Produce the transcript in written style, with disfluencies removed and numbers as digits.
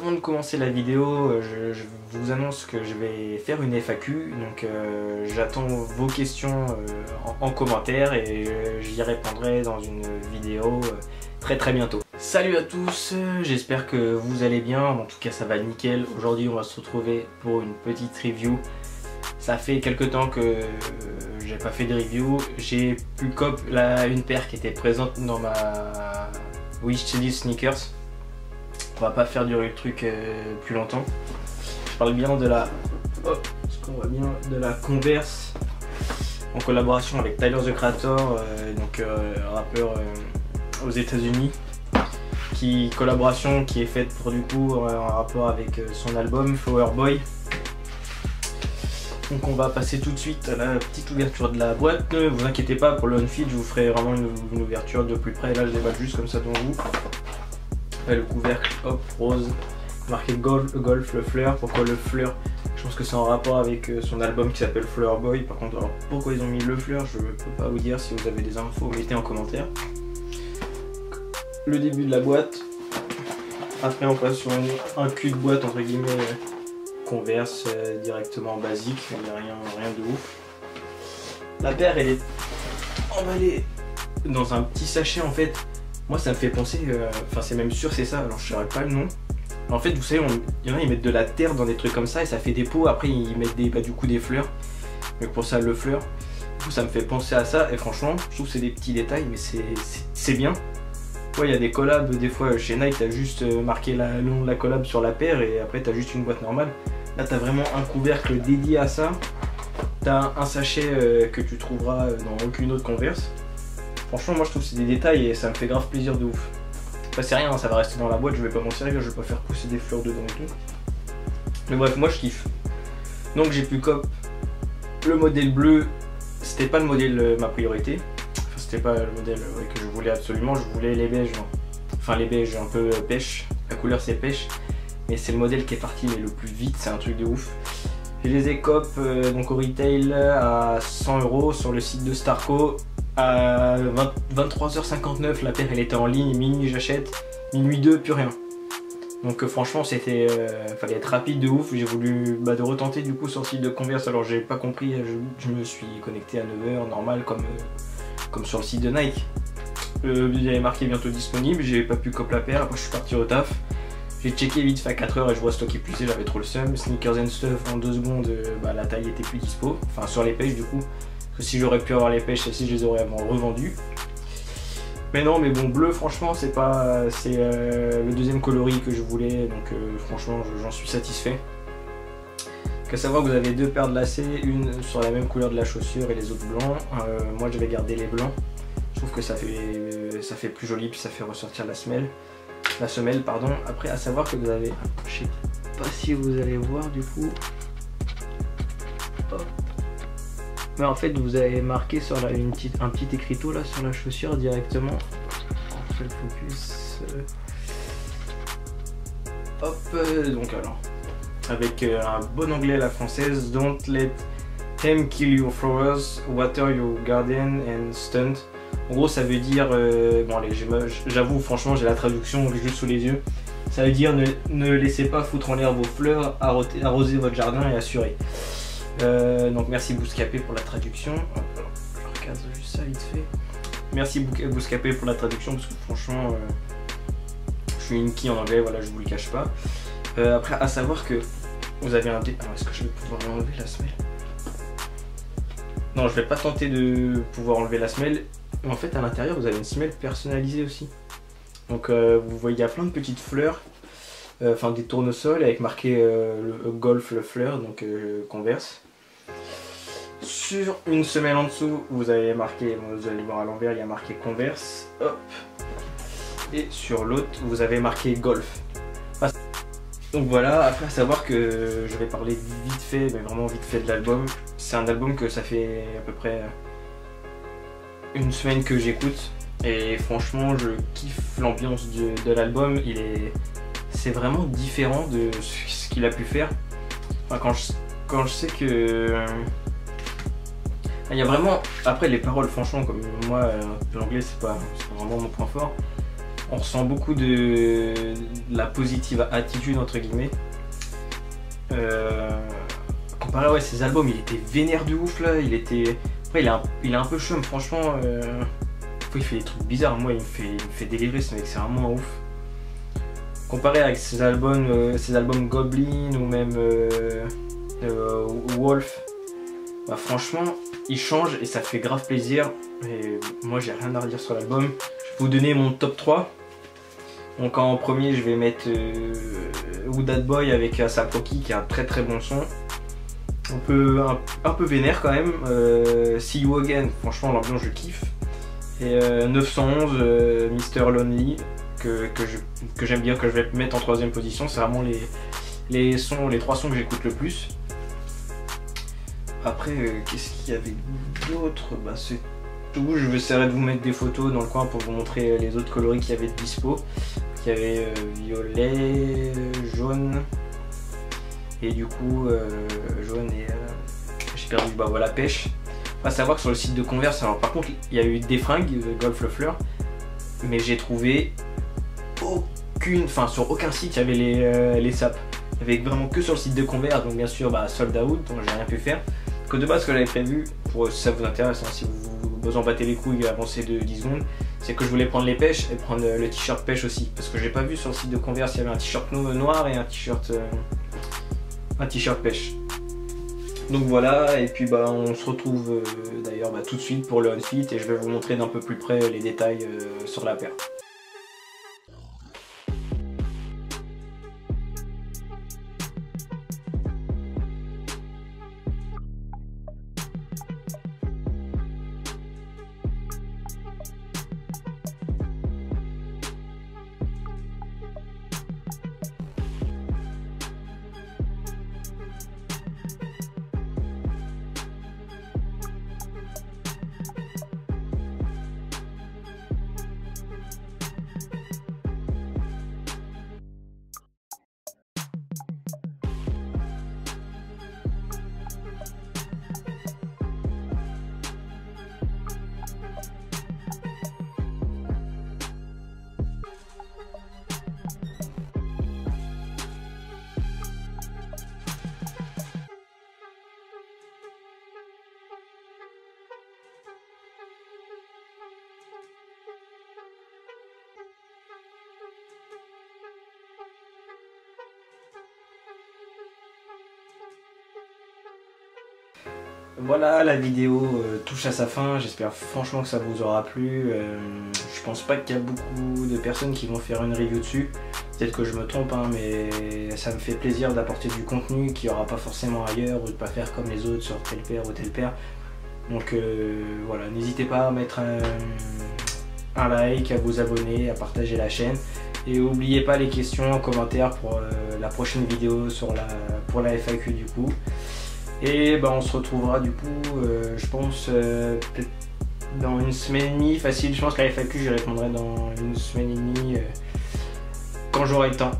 avant de commencer la vidéo, je vous annonce que je vais faire une FAQ, donc j'attends vos questions en commentaire et j'y répondrai dans une vidéo très bientôt. Salut à tous, j'espère que vous allez bien, en tout cas ça va nickel. Aujourd'hui on va se retrouver pour une petite review. Ça fait quelques temps que j'ai pas fait de review, j'ai pu cop une paire qui était présente dans ma wishlist sneakers. On va pas faire durer le truc plus longtemps. Je parle bien de la Converse en collaboration avec Tyler the Creator, donc un rappeur aux États-Unis, collaboration qui est faite pour du coup en rapport avec son album Flower Boy. Donc on va passer tout de suite à la petite ouverture de la boîte. Ne vous inquiétez pas, pour le on-feed je vous ferai vraiment une ouverture de plus près. Là je déballe juste comme ça devant vous. Le couvercle, hop, rose, marqué golf le fleur. Pourquoi le fleur? Je pense que c'est en rapport avec son album qui s'appelle Flower Boy. Par contre, alors pourquoi ils ont mis le fleur, je peux pas vous dire. Si vous avez des infos, mettez en commentaire. Le début de la boîte. Après on passe sur un cul de boîte entre guillemets Converse directement basique, il n'y a rien de ouf. La paire elle est emballée dans un petit sachet en fait. Moi ça me fait penser, enfin c'est même sûr c'est ça, alors je ne saurais pas le nom. En fait vous savez, il y en a ils mettent de la terre dans des trucs comme ça et ça fait des pots, après ils mettent du coup des fleurs. Mais pour ça le fleur, du coup ça me fait penser à ça et franchement je trouve que c'est des petits détails mais c'est bien. Ouais, il y a des collabs, des fois chez Nike t'as juste marqué le nom de la collab sur la paire et après t'as juste une boîte normale. Là t'as vraiment un couvercle dédié à ça. T'as un sachet que tu trouveras dans aucune autre Converse. Franchement moi je trouve que c'est des détails et ça me fait grave plaisir de ouf. Enfin c'est rien, ça va rester dans la boîte, je vais pas m'en servir, je vais pas faire pousser des fleurs dedans et tout. Mais bref, moi je kiffe. Donc j'ai pu cop le modèle bleu, c'était pas le modèle ma priorité. Enfin c'était pas le modèle que je voulais absolument, je voulais les beiges. Enfin les beiges un peu pêche, la couleur c'est pêche. Mais c'est le modèle qui est parti mais le plus vite, c'est un truc de ouf. Je les ai cop donc au retail à 100 € sur le site de Starco. À 23h59 la paire elle était en ligne, minuit j'achète, minuit 2 plus rien. Donc franchement c'était fallait être rapide de ouf. J'ai voulu de retenter du coup sur le site de Converse, alors j'ai pas compris, je me suis connecté à 9h normal comme sur le site de Nike. Il y avait marqué bientôt disponible, j'ai pas pu cop la paire, après je suis parti au taf. J'ai checké vite fait à 4h et je vois stock épuisé, j'avais trop le seum. Sneakers and Stuff en 2 secondes, la taille était plus dispo, enfin sur les pêches du coup. Parce que si j'aurais pu avoir les pêches, celles-ci je les aurais revendues. Mais non, mais bon, bleu franchement c'est le deuxième coloris que je voulais, donc franchement j'en suis satisfait. Qu'à savoir que vous avez deux paires de lacets, une sur la même couleur de la chaussure et les autres blancs. Moi je vais garder les blancs, je trouve que ça fait plus joli puis ça fait ressortir la semelle. Pardon. Après à savoir que vous avez, je sais pas si vous allez voir du coup, hop. Mais en fait vous avez marqué sur un petit écriteau là sur la chaussure directement. On fait le focus. Hop, donc alors avec un bon anglais à la française. Don't let him kill your flowers, water your garden and stunt. En gros ça veut dire, bon allez j'avoue franchement j'ai la traduction juste sous les yeux. Ça veut dire ne laissez pas foutre en l'air vos fleurs, arroser votre jardin et assurer. Donc merci Bouscapé pour la traduction. Hop, alors, je regarde juste ça vite fait. Merci Bouscapé pour la traduction parce que franchement je suis une quille en anglais, voilà, je vous le cache pas. Après à savoir que vous avez un alors est-ce que je vais pouvoir enlever la semelle? Non, je vais pas tenter de pouvoir enlever la semelle. En fait à l'intérieur vous avez une semelle personnalisée aussi. Donc vous voyez il y a plein de petites fleurs, enfin des tournesols avec marqué le golf le fleur, donc Converse. Sur une semelle en dessous vous avez marqué, vous allez voir à l'envers il y a marqué Converse, hop. Et sur l'autre vous avez marqué golf. Donc voilà, après à savoir que je vais parler vite fait, mais vraiment vite fait de l'album. C'est un album que ça fait à peu près une semaine que j'écoute et franchement je kiffe l'ambiance de l'album. C'est vraiment différent de ce qu'il a pu faire. Enfin, quand je sais que il y a vraiment, après les paroles franchement comme moi l'anglais c'est pas vraiment mon point fort. On ressent beaucoup de la positive attitude entre guillemets. Comparé à ses albums, il était vénère de ouf là, il était. Après il est un peu chum, franchement. Il fait des trucs bizarres, moi il me fait délirer ce mec, c'est vraiment un ouf. Comparé avec ses albums Goblin ou même Wolf, bah franchement il change et ça fait grave plaisir. Et moi j'ai rien à redire sur l'album. Je vais vous donner mon top 3. Donc en premier je vais mettre Who Dat Boy avec A$AP Rocky qui a un très très bon son. Un peu vénère quand même. See You Again, franchement l'ambiance je kiffe. Et 911 Mr. Lonely que j'aime bien, que je vais mettre en troisième position. C'est vraiment les trois sons que j'écoute le plus. Après qu'est-ce qu'il y avait d'autre? Bah c'est tout. Je vais essayer de vous mettre des photos dans le coin pour vous montrer les autres coloris qu'il y avait de dispo. Il y avait violet, jaune et du coup jaune et j'ai perdu, bah voilà, pêche. À savoir que sur le site de Converse, alors par contre il y a eu des fringues Golf le Fleur, mais j'ai trouvé sur aucun site il y avait les sapes. Il y avait vraiment que sur le site de Converse, donc bien sûr bah sold out, donc j'ai rien pu faire. Que de base ce que j'avais prévu, pour si ça vous intéresse, hein, si vous en battez les couilles avancez de 10 secondes, c'est que je voulais prendre les pêches et prendre le t-shirt pêche aussi, parce que j'ai pas vu sur le site de Converse il y avait un t-shirt noir et un t-shirt pêche. Donc voilà, et puis bah on se retrouve d'ailleurs tout de suite pour le unfit et je vais vous montrer d'un peu plus près les détails sur la paire. Voilà, la vidéo touche à sa fin, j'espère franchement que ça vous aura plu. Je pense pas qu'il y a beaucoup de personnes qui vont faire une review dessus. Peut-être que je me trompe, hein, mais ça me fait plaisir d'apporter du contenu qu'il n'y aura pas forcément ailleurs, ou de pas faire comme les autres sur telle paire ou telle paire. Donc voilà, n'hésitez pas à mettre un like, à vous abonner, à partager la chaîne. Et n'oubliez pas les questions en commentaire pour la prochaine vidéo pour la FAQ du coup. Et bah, on se retrouvera du coup, je pense, peut-être dans une semaine et demie, facile. Je pense que la FAQ, j'y répondrai dans une semaine et demie, quand j'aurai le temps.